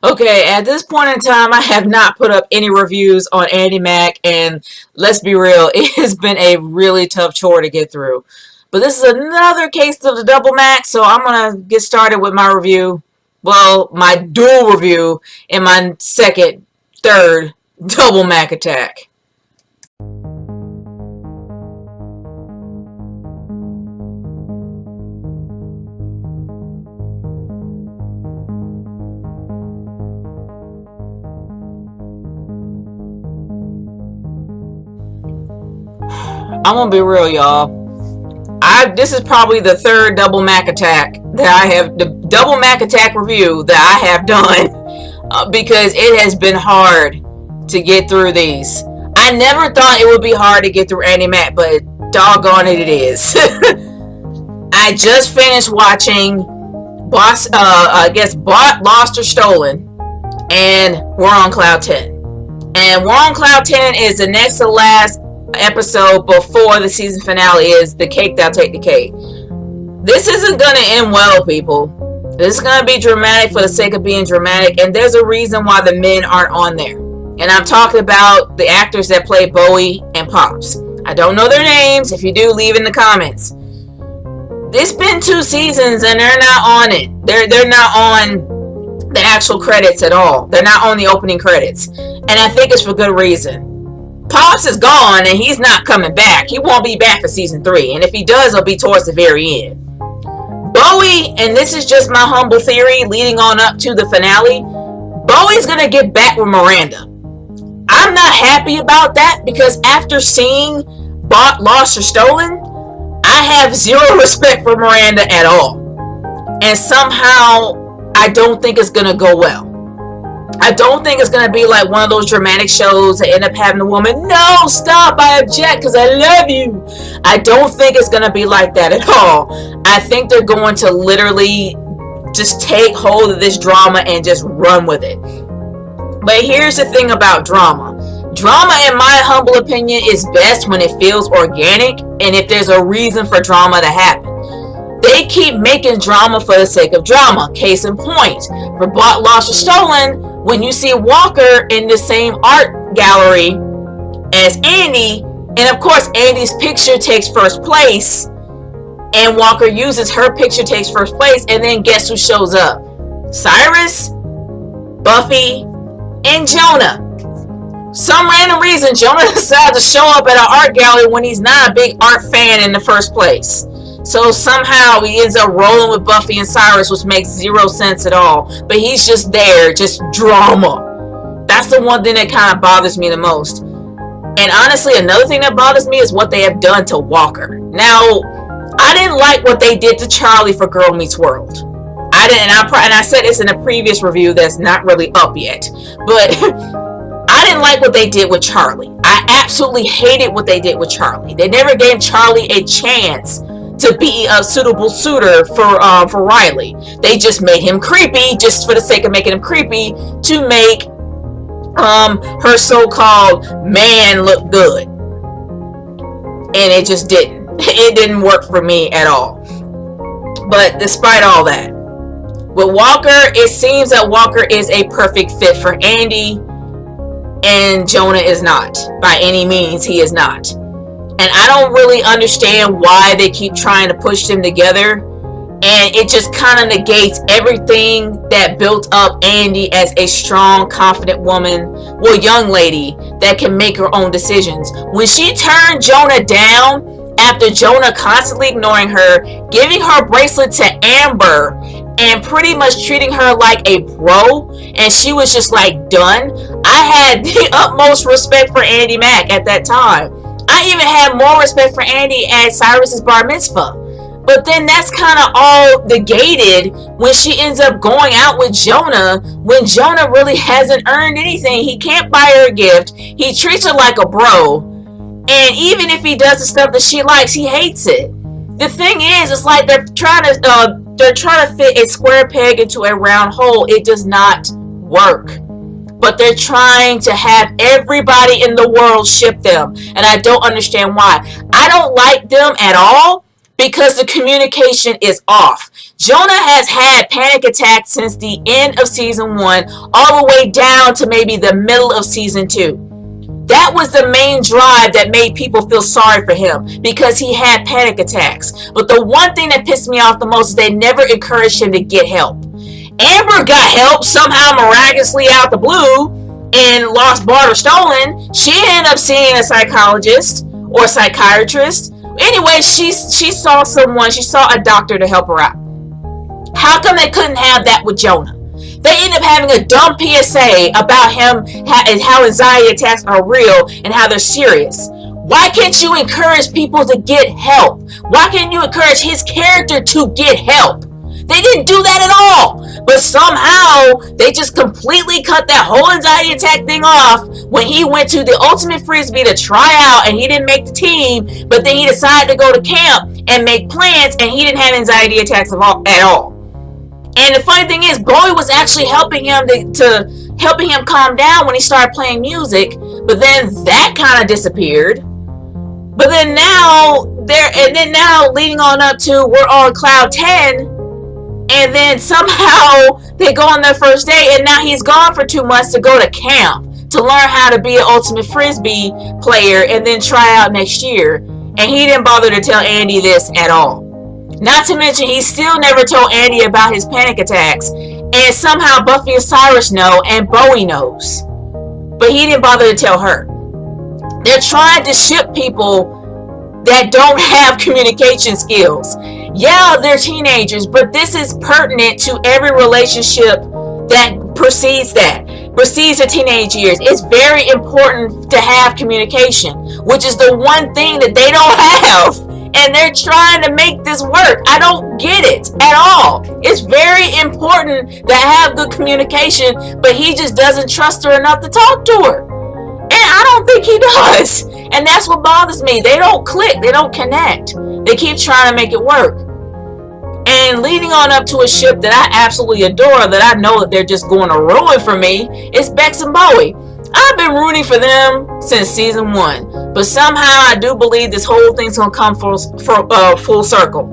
Okay, at this point in time, I have not put up any reviews on Andi Mack, and let's be real, it has been a really tough chore to get through. But this is another case of the double Mack, so I'm gonna get started with my review. Well, my dual review in my second, third double Mack attack. I'm gonna be real, y'all. This is probably the third double Mack attack that I have, the double Mack attack review that I have done, because it has been hard to get through these. I never thought it would be hard to get through Andi Mack, but doggone it, it is. I just finished watching I guess Bought, Lost, or Stolen, and we're on Cloud 10. And we're on Cloud 10 is the next to last episode before the season finale is The Cake That'll Take the Cake. This isn't gonna end well, people. This is gonna be dramatic for the sake of being dramatic, and there's a reason why the men aren't on there. And I'm talking about the actors that play Bowie and Pops. I don't know their names. If you do, leave in the comments. It's been 2 seasons and they're not on it. They're not on the actual credits at all. They're not on the opening credits. And I think it's for good reason. Pops is gone and he's not coming back. He won't be back for season 3. And if he does, it'll be towards the very end. Bowie, and this is just my humble theory leading on up to the finale, Bowie's going to get back with Miranda. I'm not happy about that because after seeing Bought, Lost, or Stolen, I have zero respect for Miranda at all. And somehow, I don't think it's going to go well. I don't think it's going to be like one of those dramatic shows that end up having the woman, no, stop, I object because I love you. I don't think it's going to be like that at all. I think they're going to literally just take hold of this drama and just run with it. But here's the thing about drama. Drama, in my humble opinion, is best when it feels organic and if there's a reason for drama to happen. They keep making drama for the sake of drama. Case in point, for Bought, Lost, or Stolen, when you see Walker in the same art gallery as Andi, and of course Andi's picture takes first place, and Walker uses her picture takes first place, and then guess who shows up? Cyrus, Buffy, and Jonah. Some random reason Jonah decided to show up at an art gallery when he's not a big art fan in the first place. So somehow he ends up rolling with Buffy and Cyrus, which makes zero sense at all. But he's just there, just drama. That's the one thing that kind of bothers me the most. And honestly, another thing that bothers me is what they have done to Walker. Now, I didn't like what they did to Charlie for Girl Meets World. I didn't, and I said this in a previous review that's not really up yet. But I didn't like what they did with Charlie. I absolutely hated what they did with Charlie. They never gave Charlie a chance to be a suitable suitor for Riley. They just made him creepy just for the sake of making him creepy to make her so-called man look good. And it just didn't. It didn't work for me at all. But despite all that, with Walker, it seems that Walker is a perfect fit for Andi, and Jonah is not. By any means, he is not. And I don't really understand why they keep trying to push them together. And it just kind of negates everything that built up Andi as a strong, confident woman, well, young lady that can make her own decisions. When she turned Jonah down, after Jonah constantly ignoring her, giving her bracelet to Amber, and pretty much treating her like a bro, and she was just like done, I had the utmost respect for Andi Mack at that time. I even had more respect for Andi at Cyrus's bar mitzvah. But then that's kind of all negated when she ends up going out with Jonah, when Jonah really hasn't earned anything. He can't buy her a gift. He treats her like a bro. And even if he does the stuff that she likes, he hates it. The thing is, it's like they're trying to fit a square peg into a round hole. It does not work. But they're trying to have everybody in the world ship them. And I don't understand why. I don't like them at all. because the communication is off. Jonah has had panic attacks since the end of season 1 all the way down to maybe the middle of season 2. That was the main drive that made people feel sorry for him, because he had panic attacks. But the one thing that pissed me off the most is they never encouraged him to get help. Amber got help somehow miraculously out the blue and lost, bought, or stolen. She ended up seeing a psychologist or psychiatrist. Anyway, she saw someone, she saw a doctor to help her out. How come they couldn't have that with Jonah? They end up having a dumb PSA about him and how anxiety attacks are real and how they're serious. Why can't you encourage people to get help? Why can't you encourage his character to get help? They didn't do that at all. But somehow they just completely cut that whole anxiety attack thing off when he went to the ultimate frisbee to try out and he didn't make the team, but then he decided to go to camp and make plans and he didn't have anxiety attacks at all. And the funny thing is, Bowie was actually helping him helping him calm down when he started playing music, but then that kind of disappeared. But then now leading on up to we're on cloud 10, and then somehow they go on their first day, and now he's gone for 2 months to go to camp to learn how to be an ultimate frisbee player and then try out next year. And he didn't bother to tell Andi this at all. Not to mention, he still never told Andi about his panic attacks. And somehow Buffy and Cyrus know, and Bowie knows. But he didn't bother to tell her. They're trying to ship people that don't have communication skills. Yeah, they're teenagers, but this is pertinent to every relationship that precedes the teenage years. It's very important to have communication, which is the one thing that they don't have. And they're trying to make this work. I don't get it at all. It's very important to have good communication, but he just doesn't trust her enough to talk to her. And I don't think he does. And that's what bothers me. They don't click. They don't connect. They keep trying to make it work. And leading on up to a ship that I absolutely adore, that I know that they're just going to ruin for me, is Bex and Bowie. I've been rooting for them since season 1, but somehow I do believe this whole thing's gonna come full circle.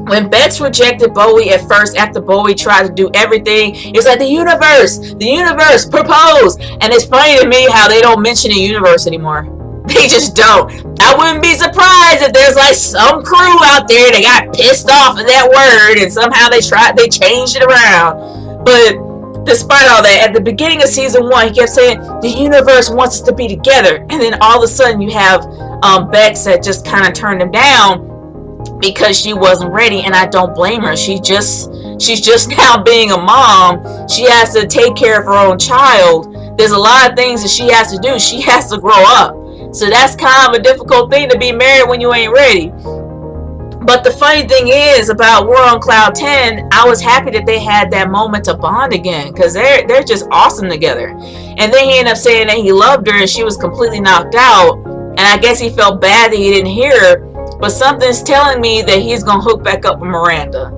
When Bex rejected Bowie at first, after Bowie tried to do everything, it's like the universe proposed. And it's funny to me how they don't mention the universe anymore. They just don't. I wouldn't be surprised if there's like some crew out there that got pissed off at that word and somehow they changed it around. But despite all that, at the beginning of season 1, he kept saying the universe wants us to be together, and then all of a sudden you have Bex that just kind of turned him down because she wasn't ready, and I don't blame her. She's just now being a mom. She has to take care of her own child. There's a lot of things that she has to do. She has to grow up. So that's kind of a difficult thing to be married when you ain't ready. But the funny thing is about We're on Cloud 10, I was happy that they had that moment to bond again, because they're just awesome together. And then he ended up saying that he loved her and she was completely knocked out. And I guess he felt bad that he didn't hear her. But something's telling me that he's going to hook back up with Miranda.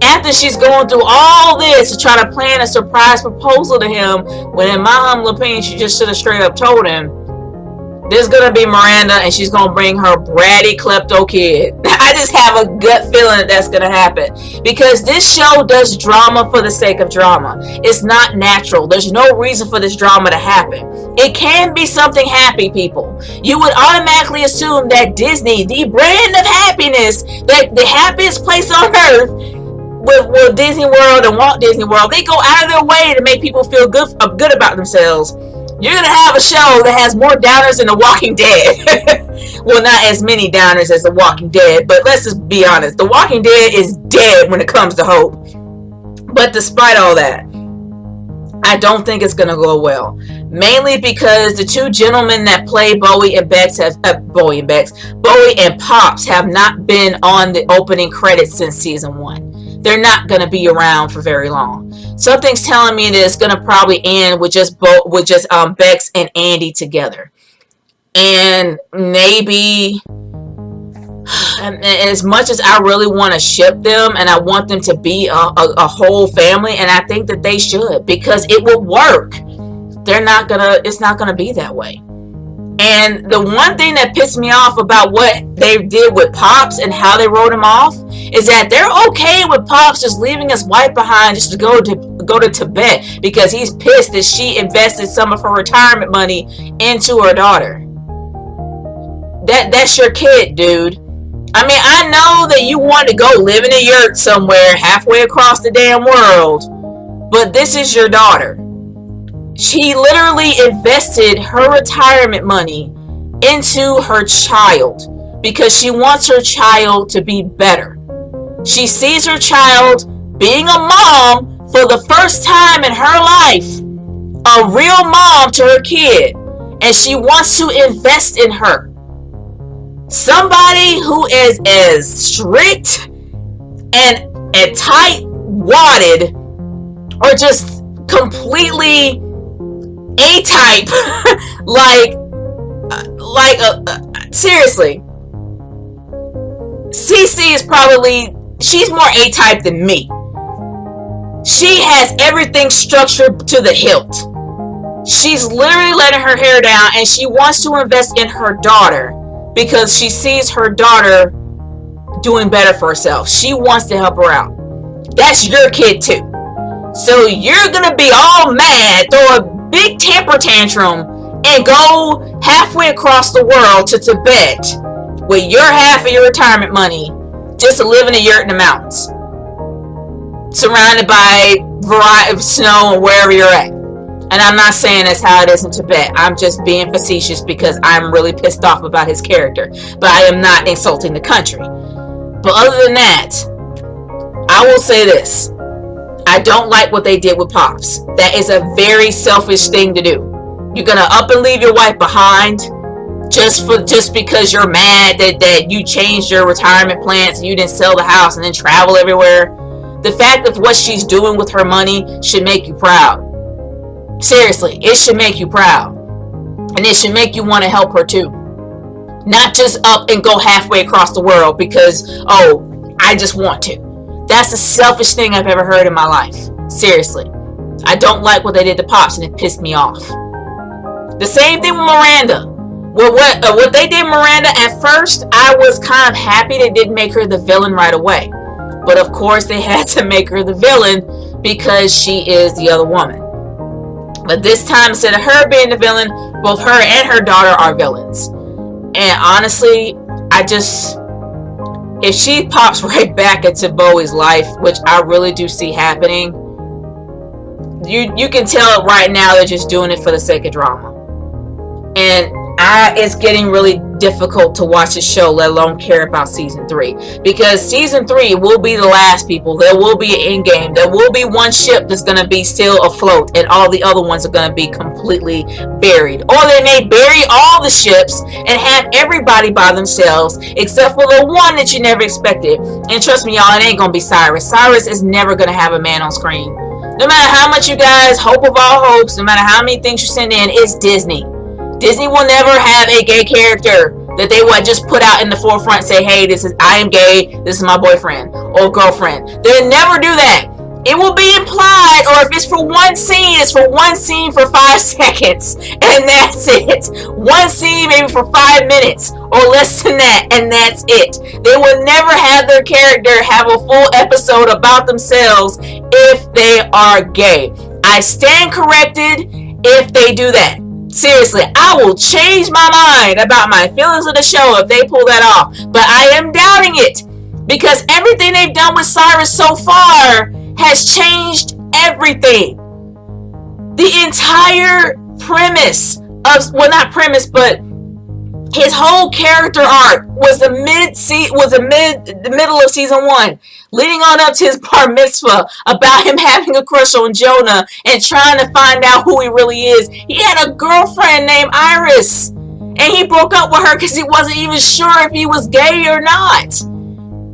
After she's going through all this to try to plan a surprise proposal to him, when in my humble opinion, she just should have straight up told him, there's going to be Miranda and she's going to bring her bratty klepto kid. I just have a gut feeling that that's going to happen. Because this show does drama for the sake of drama. It's not natural. There's no reason for this drama to happen. It can be something happy, people. You would automatically assume that Disney, the brand of happiness, that the happiest place on earth, with Disney World and Walt Disney World, they go out of their way to make people feel good about themselves. You're going to have a show that has more downers than The Walking Dead. Well, not as many downers as The Walking Dead, but let's just be honest. The Walking Dead is dead when it comes to hope. But despite all that, I don't think it's going to go well. Mainly because the two gentlemen that play Bowie and Pops have not been on the opening credits since season 1. They're not going to be around for very long. Something's telling me that it's going to probably end with just Bex and Andi together. And maybe, as much as I really want to ship them and I want them to be a whole family, and I think that they should, because it will work. It's not going to be that way. And the one thing that pissed me off about what they did with Pops and how they wrote him off is that they're okay with Pops just leaving his wife behind just to go to Tibet because he's pissed that she invested some of her retirement money into her daughter. That's your kid, dude. I mean, I know that you want to go live in a yurt somewhere halfway across the damn world, but this is your daughter. She literally invested her retirement money into her child because she wants her child to be better. She sees her child being a mom for the first time in her life, a real mom to her kid, and she wants to invest in her. Somebody who is as strict and tight wadded or just completely A-type seriously, Cece is probably, she's more A-type than me. She has everything structured to the hilt. She's literally letting her hair down, and she wants to invest in her daughter because she sees her daughter doing better for herself. She wants to help her out. That's your kid too. So you're gonna be all mad, throw a big temper tantrum, and go halfway across the world to Tibet with your half of your retirement money just to live in a yurt in the mountains, surrounded by variety of snow and wherever you're at. And I'm not saying that's how it is in Tibet. I'm just being facetious because I'm really pissed off about his character. But I am not insulting the country. But other than that, I will say this. I don't like what they did with Pops. That is a very selfish thing to do. You're going to up and leave your wife behind just because you're mad that you changed your retirement plans and you didn't sell the house and then travel everywhere. The fact of what she's doing with her money should make you proud. Seriously, it should make you proud. And it should make you want to help her too. Not just up and go halfway across the world because, oh, I just want to. That's the selfish thing I've ever heard in my life. Seriously. I don't like what they did to Pops, and it pissed me off. The same thing with Miranda. Well, what they did Miranda, at first, I was kind of happy they didn't make her the villain right away. But of course, they had to make her the villain because she is the other woman. But this time, instead of her being the villain, both her and her daughter are villains. And honestly, if she pops right back into Bowie's life, which I really do see happening, you can tell right now they're just doing it for the sake of drama. And it's getting really difficult to watch the show, let alone care about season 3, because season 3 will be the last, people. There will be an end game. There will be one ship that's going to be still afloat, and all the other ones are going to be completely buried. Or they may bury all the ships and have everybody by themselves except for the one that you never expected. And trust me, y'all, it ain't going to be Cyrus. Cyrus is never going to have a man on screen. No matter how much you guys hope of all hopes, no matter how many things you send in, it's Disney. Disney will never have a gay character that they would just put out in the forefront and say, hey, I am gay, this is my boyfriend or girlfriend. They'll never do that. It will be implied, or if it's for one scene, it's for one scene for 5 seconds, and that's it. One scene maybe for 5 minutes, or less than that, and that's it. They will never have their character have a full episode about themselves if they are gay. I stand corrected if they do that. Seriously, I will change my mind about my feelings of the show if they pull that off. But I am doubting it, because everything they've done with Cyrus so far has changed everything. The entire premise of, well, not premise, but his whole character arc was the middle of season 1, leading on up to his bar mitzvah, about him having a crush on Jonah and trying to find out who he really is. He had a girlfriend named Iris, and he broke up with her because he wasn't even sure if he was gay or not.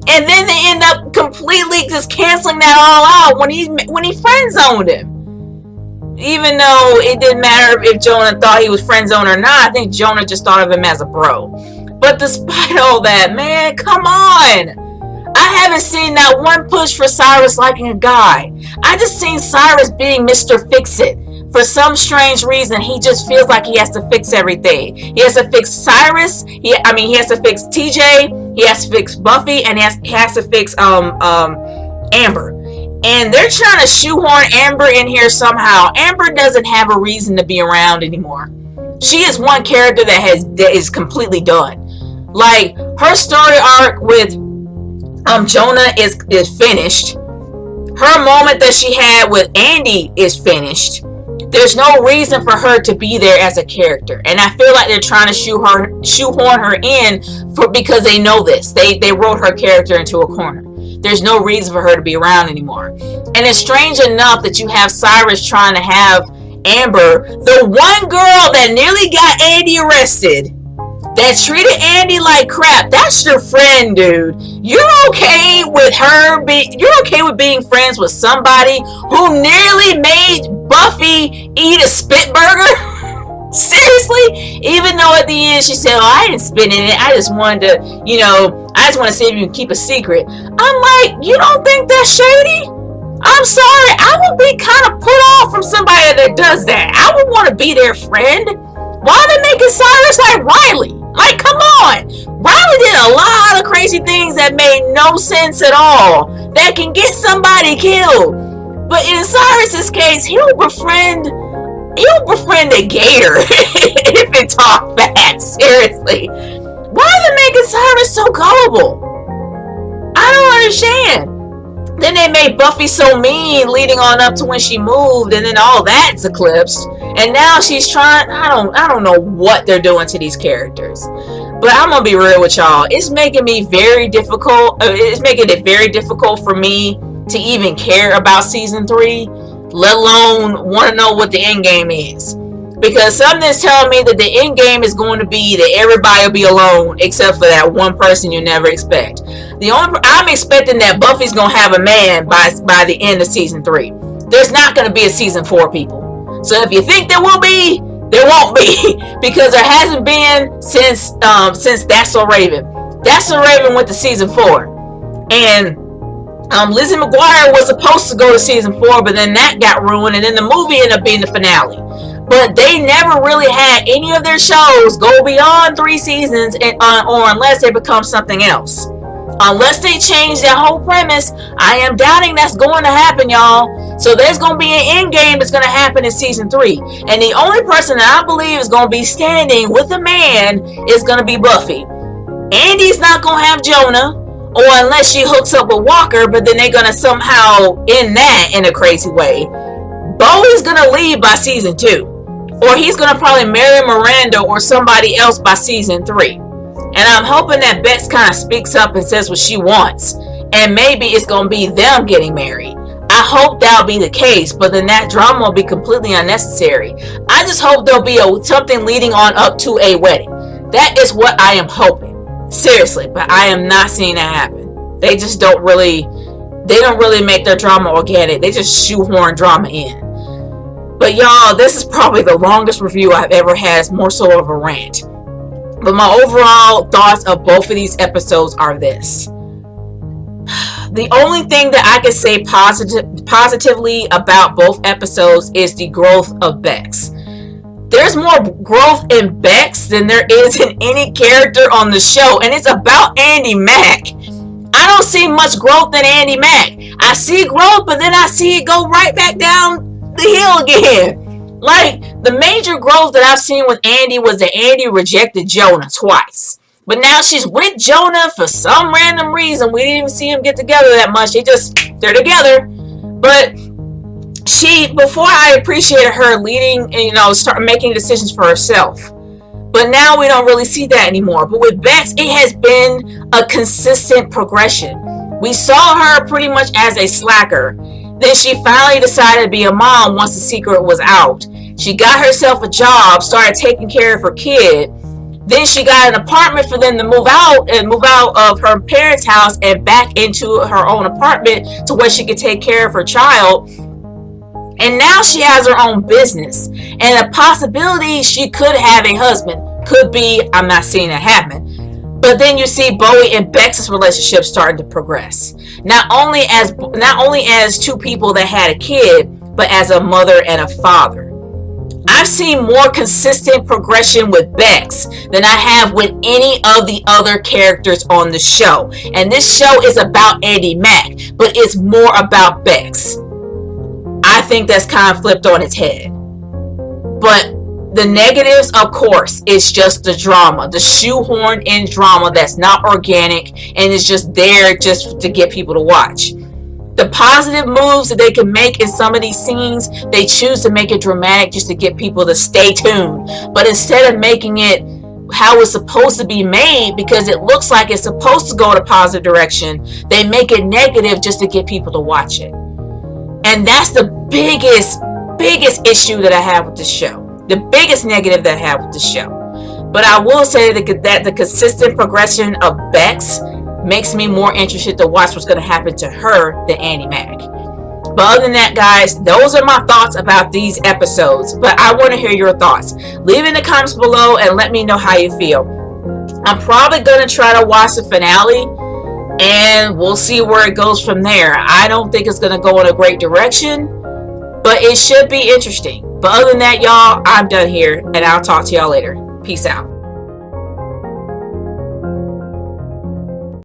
And then they end up completely just canceling that all out when he friend zoned him. Even though it didn't matter if Jonah thought he was friend zoned or not, I think Jonah just thought of him as a bro. But despite all that, man, come on. I haven't seen that one push for Cyrus liking a guy. I just seen Cyrus being Mr. Fix-It. For some strange reason, he just feels like he has to fix everything. He has to fix Cyrus. He has to fix TJ. He has to fix Buffy, and he has to fix Amber. And they're trying to shoehorn Amber in here somehow. Amber doesn't have a reason to be around anymore. She is one character that is completely done. Like, her story arc with Jonah is finished. Her moment that she had with Andi is finished. There's no reason for her to be there as a character, and I feel like they're trying to shoehorn her in because they know this. They wrote her character into a corner. There's no reason for her to be around anymore. And it's strange enough that you have Cyrus trying to have Amber, the one girl that nearly got Andi arrested, that treated Andi like crap. That's your friend, dude. You're okay with you're okay with being friends with somebody who nearly made Buffy eat a spit burger? Seriously? Even though at the end she said, oh, I didn't spit in it. I just wanted to, I just want to see if you can keep a secret. I'm like, you don't think that's shady? I'm sorry. I would be kind of put off from somebody that does that. I would want to be their friend. Why are they making Cyrus like Riley? Like, come on. Riley did a lot of crazy things that made no sense at all, that can get somebody killed. But in Cyrus's case, he'll befriend a gator if it talks bad. Seriously. Why are they making Cyrus so gullible? I don't understand. Then they made Buffy so mean leading on up to when she moved, and then all that's eclipsed. And now she's trying, I don't know what they're doing to these characters. But I'm gonna be real with y'all. It's making it very difficult for me to even care about season 3, let alone want to know what the end game is. Because something's telling me that the end game is going to be that everybody will be alone except for that one person you never expect. I'm expecting that Buffy's going to have a man by the end of season 3. There's not going to be a season 4, people. So if you think there will be, there won't be. Because there hasn't been since That's So Raven. That's So Raven went to season 4. And Lizzie McGuire was supposed to go to season 4, but then that got ruined, and then the movie ended up being the finale. But they never really had any of their shows go beyond 3 seasons, or unless they become something else. Unless they change that whole premise, I am doubting that's going to happen, y'all. So there's going to be an end game that's going to happen in season 3. And the only person that I believe is going to be standing with a man is going to be Buffy. Andy's not going to have Jonah, or unless she hooks up with Walker, but then they're going to somehow end that in a crazy way. Bowie's going to leave by season 2. Or he's going to probably marry Miranda or somebody else by season 3. And I'm hoping that Bex kind of speaks up and says what she wants. And maybe it's going to be them getting married. I hope that'll be the case, but then that drama will be completely unnecessary. I just hope there'll be something leading on up to a wedding. That is what I am hoping. Seriously, but I am not seeing that happen. They don't really make their drama organic. They just shoehorn drama in. But y'all, this is probably the longest review I've ever had. It's more so of a rant. But my overall thoughts of both of these episodes are this. The only thing that I can say positively about both episodes is the growth of Bex. There's more growth in Bex than there is in any character on the show. And it's about Andi Mack. I don't see much growth in Andi Mack. I see growth, but then I see it go right back down the hill again. Like, the major growth that I've seen with Andi was that Andi rejected Jonah twice. But now she's with Jonah for some random reason. We didn't even see them get together that much. They're together. But before I appreciated her leading and, start making decisions for herself. But now we don't really see that anymore. But with Bex, it has been a consistent progression. We saw her pretty much as a slacker. Then she finally decided to be a mom once the secret was out. She got herself a job, started taking care of her kid. Then she got an apartment for them to move out of her parents' house and back into her own apartment to where she could take care of her child. And now she has her own business. And a possibility she could have a husband. Could be, I'm not seeing it happen. But then you see Bowie and Bex's relationship starting to progress. Not only as two people that had a kid, but as a mother and a father. I've seen more consistent progression with Bex than I have with any of the other characters on the show. And this show is about Andi Mack, but it's more about Bex. I think that's kind of flipped on its head. But the negatives, of course, is just the drama, the shoehorned in drama that's not organic and is just there just to get people to watch. The positive moves that they can make in some of these scenes, they choose to make it dramatic just to get people to stay tuned. But instead of making it how it's supposed to be made, because it looks like it's supposed to go in a positive direction, they make it negative just to get people to watch it. And that's the biggest issue that I have with this show. The biggest negative that I have with this show. But I will say that the consistent progression of Bex makes me more interested to watch what's going to happen to her than Andi Mack. But other than that, guys, those are my thoughts about these episodes. But I want to hear your thoughts. Leave in the comments below and let me know how you feel. I'm probably going to try to watch the finale, and we'll see where it goes from there. I don't think it's going to go in a great direction, but it should be interesting. But other than that, y'all, I'm done here, and I'll talk to y'all later. Peace out.